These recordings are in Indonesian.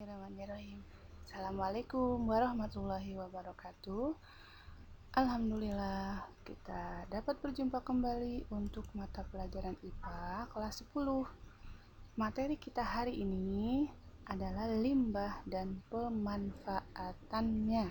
Bismillahirrahmanirrahim. Assalamualaikum warahmatullahi wabarakatuh. Alhamdulillah kita dapat berjumpa kembali untuk mata pelajaran IPA kelas 10. Materi kita hari ini adalah limbah dan pemanfaatannya.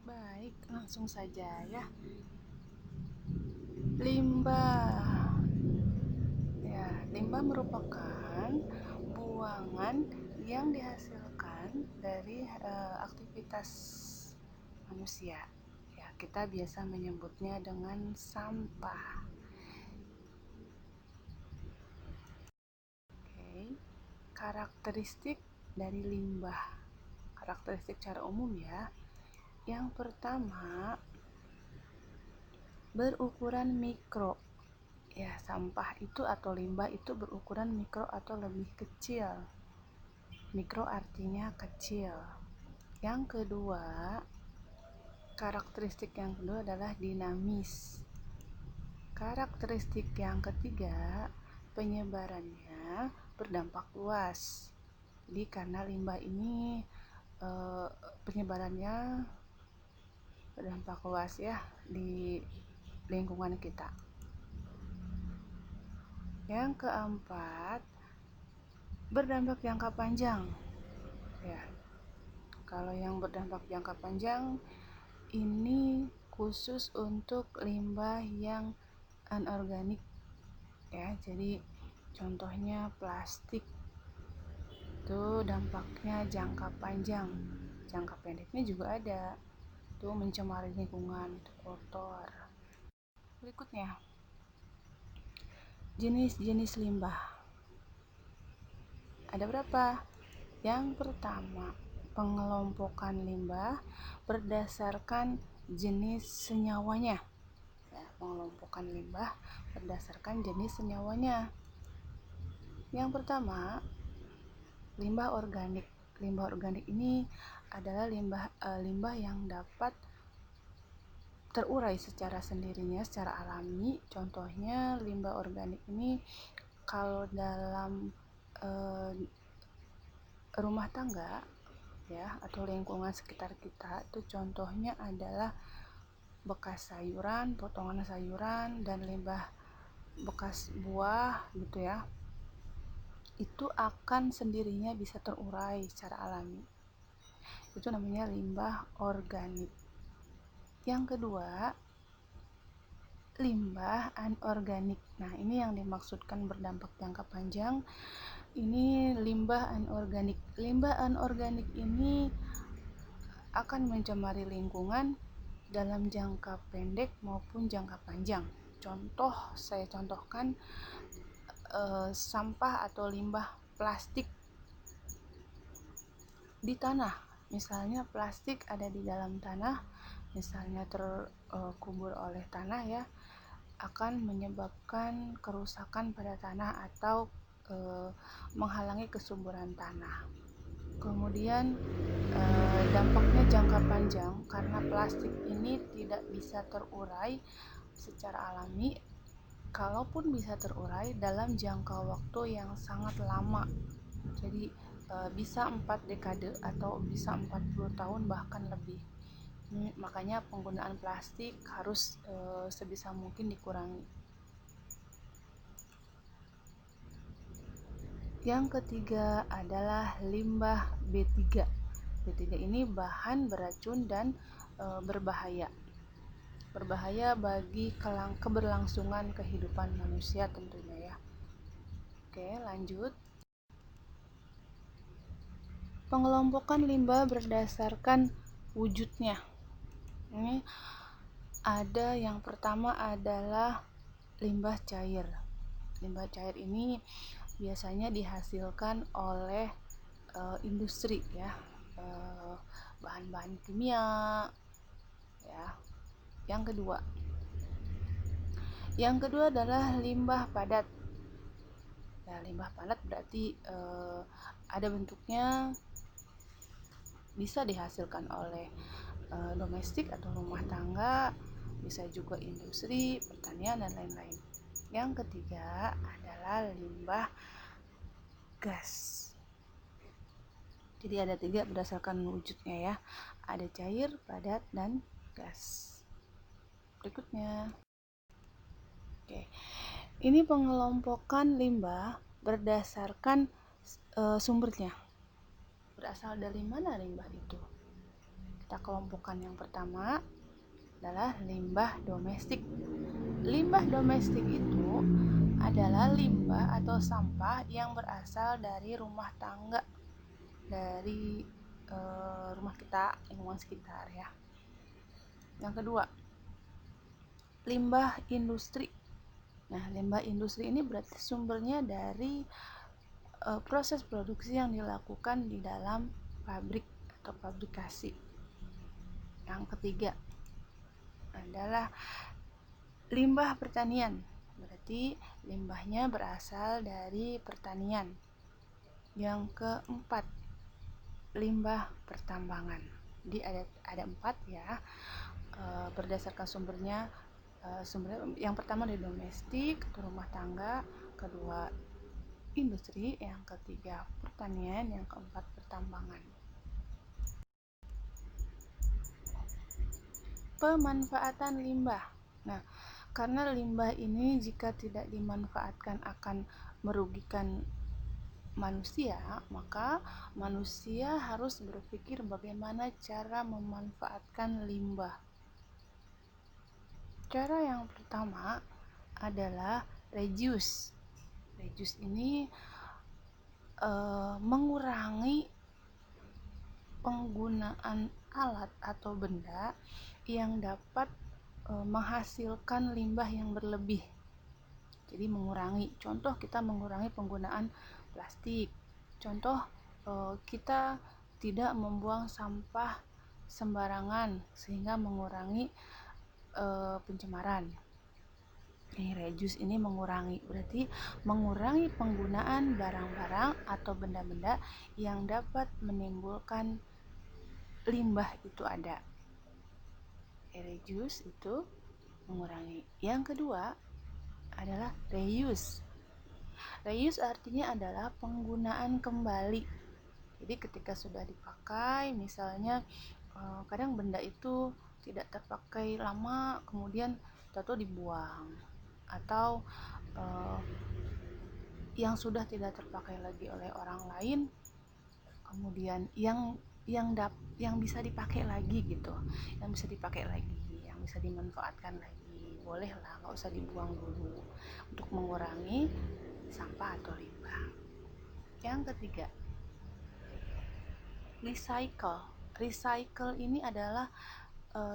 Baik, langsung saja ya. Limbah. Ya, limbah merupakan buangan yang dihasilkan dari aktivitas manusia. Ya, kita biasa menyebutnya dengan sampah. Oke. Karakteristik dari limbah. Karakteristik secara umum ya. Yang pertama, berukuran mikro. Ya, sampah itu atau limbah itu berukuran mikro atau lebih kecil. Mikro artinya kecil. Yang kedua, karakteristik yang kedua adalah dinamis. Karakteristik yang ketiga, penyebarannya berdampak luas. Jadi karena limbah ini penyebarannya berdampak luas ya di lingkungan kita. Yang keempat, berdampak jangka panjang. Ya. Kalau yang berdampak jangka panjang ini khusus untuk limbah yang anorganik ya. Jadi contohnya plastik. Itu dampaknya jangka panjang. Jangka pendeknya juga ada. Itu mencemari lingkungan, itu kotor. Berikutnya, jenis-jenis limbah. Ada berapa? Yang pertama, pengelompokan limbah berdasarkan jenis senyawanya. Ya, pengelompokan limbah berdasarkan jenis senyawanya. Yang pertama, limbah organik. Limbah organik ini adalah limbah yang dapat terurai secara sendirinya, secara alami. Contohnya limbah organik ini kalau dalam rumah tangga ya atau lingkungan sekitar kita itu contohnya adalah bekas sayuran, potongan sayuran dan limbah bekas buah gitu ya. Itu akan sendirinya bisa terurai secara alami. Itu namanya limbah organik. Yang kedua, limbah anorganik. Nah, ini yang dimaksudkan berdampak jangka panjang. Ini limbah anorganik. Limbah anorganik ini akan mencemari lingkungan dalam jangka pendek maupun jangka panjang. Contoh, saya contohkan sampah atau limbah plastik di tanah. Misalnya plastik ada di dalam tanah, misalnya terkubur oleh tanah ya, akan menyebabkan kerusakan pada tanah atau menghalangi kesuburan tanah. Kemudian dampaknya jangka panjang karena plastik ini tidak bisa terurai secara alami. Kalaupun bisa terurai dalam jangka waktu yang sangat lama. Jadi bisa 4 dekade atau bisa 40 tahun bahkan lebih. Makanya penggunaan plastik harus sebisa mungkin dikurangi. Yang ketiga adalah limbah B3. B3 ini bahan beracun dan berbahaya. Berbahaya bagi keberlangsungan kehidupan manusia tentunya ya. Oke, lanjut. Pengelompokan limbah berdasarkan wujudnya. Ini ada yang pertama adalah limbah cair. Limbah cair ini biasanya dihasilkan oleh industri ya, bahan-bahan kimia ya. Yang kedua adalah limbah padat. Ya, limbah padat berarti ada bentuknya, bisa dihasilkan oleh domestik atau rumah tangga, bisa juga industri, pertanian dan lain-lain. Yang ketiga adalah limbah gas. Jadi ada 3 berdasarkan wujudnya ya. Ada cair, padat, dan gas. Berikutnya. Oke. Ini pengelompokan limbah berdasarkan sumbernya. Berasal dari mana limbah itu? Kita kelompokkan. Yang pertama adalah limbah domestik. Limbah domestik itu adalah limbah atau sampah yang berasal dari rumah tangga, dari rumah kita, lingkungan sekitar ya. Yang kedua, limbah industri. Nah, limbah industri ini berarti sumbernya dari proses produksi yang dilakukan di dalam pabrik atau pabrikasi. Yang ketiga adalah limbah pertanian. Berarti limbahnya berasal dari pertanian. Yang keempat, limbah pertambangan. Jadi ada 4 ya. Berdasarkan sumbernya, yang pertama dari domestik atau rumah tangga, kedua industri, yang ketiga pertanian, yang keempat pertambangan. Pemanfaatan limbah. Nah, karena limbah ini jika tidak dimanfaatkan akan merugikan manusia, maka manusia harus berpikir bagaimana cara memanfaatkan limbah. Cara yang pertama adalah reduce. Reduce ini mengurangi penggunaan alat atau benda yang dapat menghasilkan limbah yang berlebih. Jadi mengurangi. Contoh, kita mengurangi penggunaan plastik. Contoh, kita tidak membuang sampah sembarangan sehingga mengurangi pencemaran. Reduce ini mengurangi, berarti mengurangi penggunaan barang-barang atau benda-benda yang dapat menimbulkan limbah itu ada. Reduce itu mengurangi. Yang kedua adalah reuse. Reuse artinya adalah penggunaan kembali. Jadi ketika sudah dipakai, misalnya kadang benda itu tidak terpakai lama, kemudian tahu dibuang, atau yang sudah tidak terpakai lagi oleh orang lain, kemudian yang bisa dipakai lagi gitu, yang bisa dipakai lagi, yang bisa dimanfaatkan lagi, bolehlah, nggak usah dibuang dulu, untuk mengurangi sampah atau limbah. Yang ketiga, recycle. Recycle ini adalah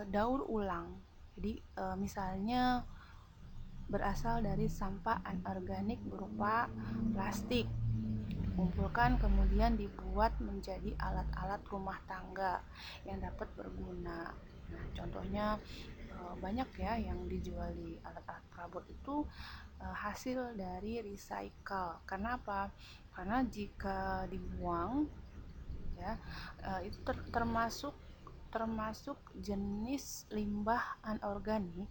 daur ulang. Jadi misalnya berasal dari sampah anorganik berupa plastik, dikumpulkan kemudian dibuat menjadi alat-alat rumah tangga yang dapat berguna. Nah, contohnya banyak ya yang dijual di alat-alat perabot itu hasil dari recycle. Karena apa? Karena jika dibuang ya, itu termasuk jenis limbah anorganik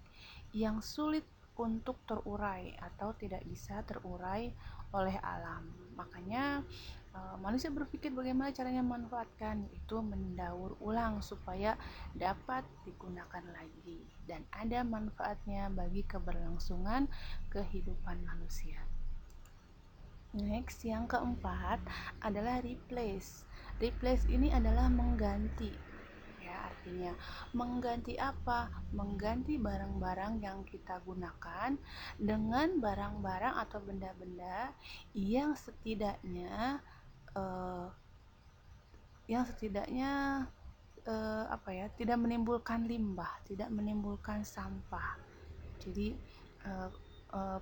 yang sulit untuk terurai atau tidak bisa terurai oleh alam. Makanya manusia berpikir bagaimana caranya memanfaatkan, itu mendaur ulang supaya dapat digunakan lagi dan ada manfaatnya bagi keberlangsungan kehidupan manusia. Next, yang keempat adalah replace. Replace ini adalah mengganti. Ya, artinya mengganti apa? Mengganti barang-barang yang kita gunakan dengan barang-barang atau benda-benda yang setidaknya tidak menimbulkan limbah, tidak menimbulkan sampah. Jadi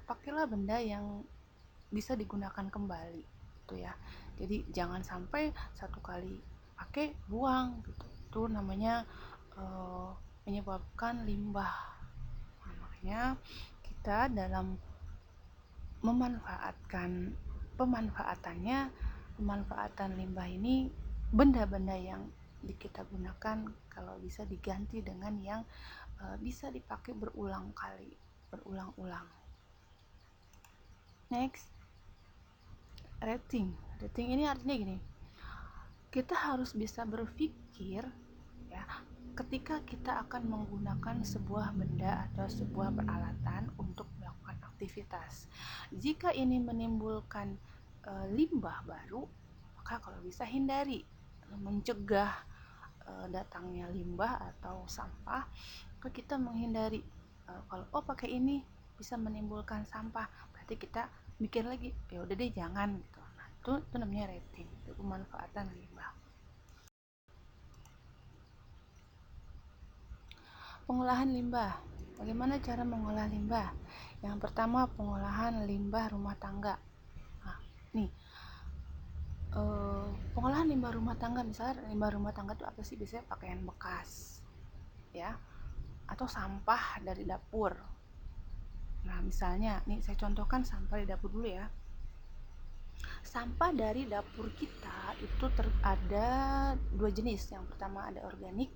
pakailah benda yang bisa digunakan kembali gitu ya. Jadi jangan sampai satu kali pakai buang gitu. Itu namanya menyebabkan limbah. Nah, makanya kita dalam pemanfaatan limbah ini, benda-benda yang kita gunakan kalau bisa diganti dengan yang bisa dipakai berulang-ulang. Next, rating. Rating ini artinya gini, kita harus bisa berpikir ya, ketika kita akan menggunakan sebuah benda atau sebuah peralatan untuk melakukan aktivitas. Jika ini menimbulkan limbah baru, maka kalau bisa hindari, mencegah datangnya limbah atau sampah, maka kita menghindari. Kalau pakai ini bisa menimbulkan sampah, berarti kita mikir lagi, ya udah deh jangan gitu. Nah, itu namanya rating, itu pemanfaatan limbah. Pengolahan limbah. Bagaimana cara mengolah limbah? Yang pertama, pengolahan limbah rumah tangga. Nah, nih, pengolahan limbah rumah tangga, misalnya limbah rumah tangga itu apa sih? Biasanya pakaian bekas, ya, atau sampah dari dapur. Nah, misalnya, nih saya contohkan sampah di dapur dulu ya. Sampah dari dapur kita itu ada dua jenis. Yang pertama ada organik,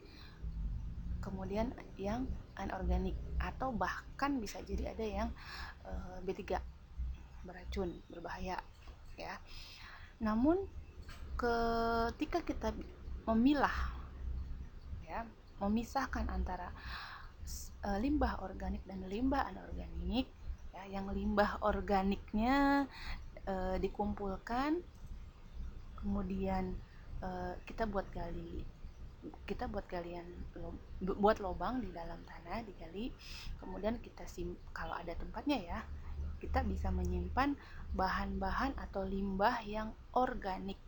kemudian yang anorganik, atau bahkan bisa jadi ada yang B3, beracun, berbahaya ya. Namun ketika kita memilah ya, memisahkan antara limbah organik dan limbah anorganik ya, yang limbah organiknya dikumpulkan, kemudian kita buat galian, buat lubang di dalam tanah, digali, kemudian kita kalau ada tempatnya ya, kita bisa menyimpan bahan-bahan atau limbah yang organik.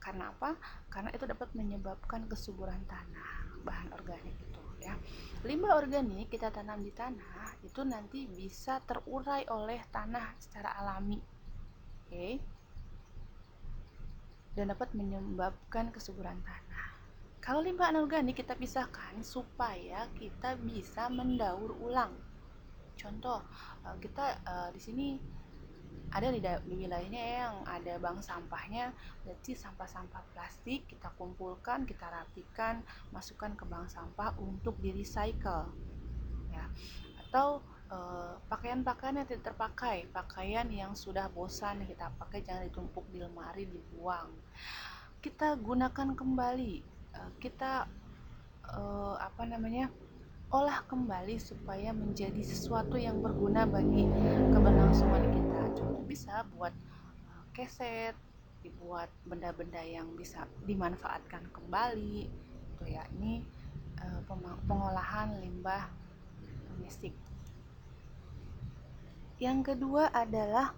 Karena apa? Karena itu dapat menyebabkan kesuburan tanah, bahan organik itu ya. Limbah organik kita tanam di tanah itu nanti bisa terurai oleh tanah secara alami, oke? Dan dapat menyebabkan kesuburan tanah. Kalau limbah anorganik kita pisahkan supaya kita bisa mendaur ulang. Contoh, kita di sini ada di wilayahnya yang ada bank sampahnya, berarti sampah-sampah plastik kita kumpulkan, kita rapikan, masukkan ke bank sampah untuk di recycle ya. Atau pakaian-pakaian yang tidak terpakai, pakaian yang sudah bosan kita pakai, jangan ditumpuk di lemari, dibuang, kita gunakan kembali, kita olah kembali supaya menjadi sesuatu yang berguna bagi keberlangsungan kita. Contoh bisa buat keset, dibuat benda-benda yang bisa dimanfaatkan kembali itu ya. Ini pengolahan limbah domestik. Yang kedua adalah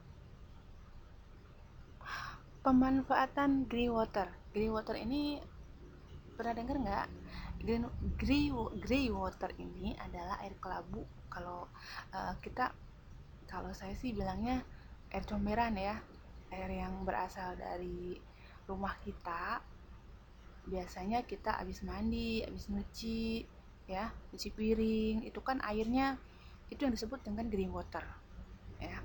pemanfaatan grey water. Grey water ini pernah dengar nggak? Grey water ini adalah air kelabu. Kalau kalau saya sih bilangnya air comberan ya, air yang berasal dari rumah kita. Biasanya kita habis mandi, habis nyuci ya, cuci piring, itu kan airnya itu yang disebut dengan green water ya.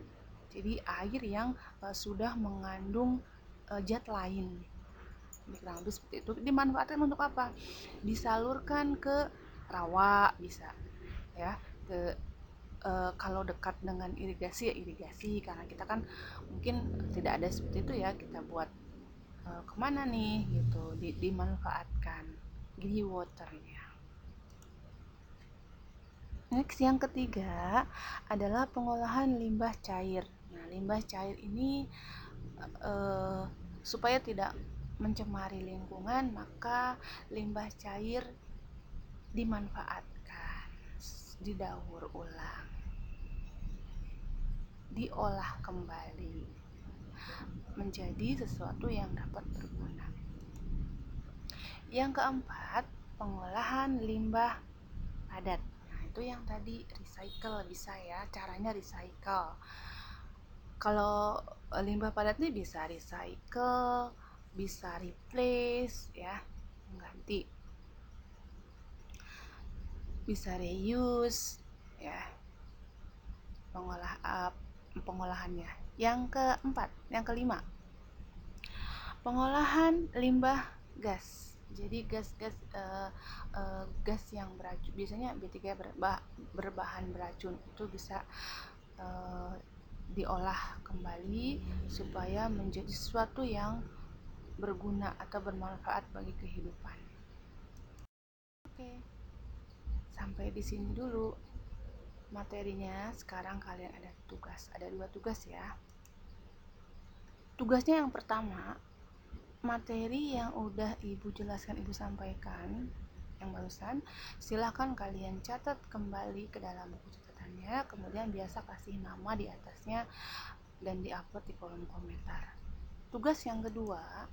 Jadi air yang sudah mengandung zat lain, kurang lebih seperti itu. Dimanfaatkan untuk apa? Disalurkan ke rawa bisa ya, ke kalau dekat dengan irigasi ya irigasi, karena kita kan mungkin tidak ada seperti itu ya, kita buat kemana nih gitu, dimanfaatkan green waternya. Next, yang ketiga adalah pengolahan limbah cair. Nah, limbah cair ini supaya tidak mencemari lingkungan, maka limbah cair dimanfaatkan, didaur ulang, diolah kembali menjadi sesuatu yang dapat berguna. Yang keempat, pengolahan limbah padat. Nah, itu yang tadi recycle, bisa ya, caranya recycle. Kalau limbah padat nih bisa recycle, bisa replace ya, mengganti, bisa reuse ya, pengolahannya. Yang kelima, pengolahan limbah gas. Jadi gas yang beracun, biasanya B3 berbahan beracun, itu bisa diolah kembali supaya menjadi sesuatu yang berguna atau bermanfaat bagi kehidupan. Oke, sampai di sini dulu materinya. Sekarang kalian ada tugas, ada 2 tugas ya. Tugasnya yang pertama, materi yang udah ibu jelaskan, ibu sampaikan yang barusan, silahkan kalian catat kembali ke dalam buku catatannya, kemudian biasa kasih nama di atasnya dan diupload di kolom komentar. Tugas yang kedua,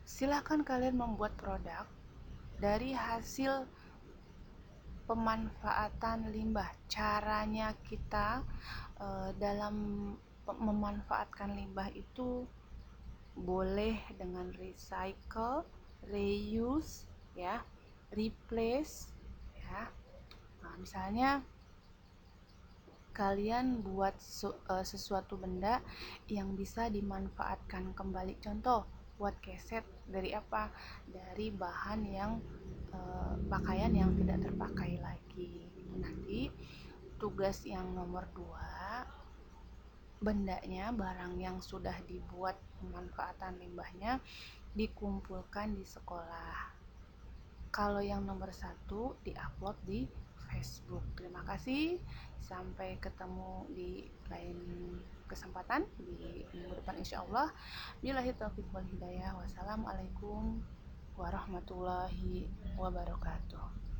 silahkan kalian membuat produk dari hasil pemanfaatan limbah. Caranya kita dalam memanfaatkan limbah itu boleh dengan recycle, reuse, ya, replace, ya. Nah, misalnya kalian buat sesuatu benda yang bisa dimanfaatkan kembali. Contoh, buat keset dari apa? Dari bahan yang pakaian yang tidak terpakai lagi. Nanti tugas yang nomor 2, bendanya, barang yang sudah dibuat pemanfaatan limbahnya dikumpulkan di sekolah. Kalau yang nomor 1 diupload di Facebook. Terima kasih, sampai ketemu di lain kesempatan di minggu depan insyaallah. Billahi taufiq wal hidayah. Wassalamualaikum warahmatullahi wabarakatuh.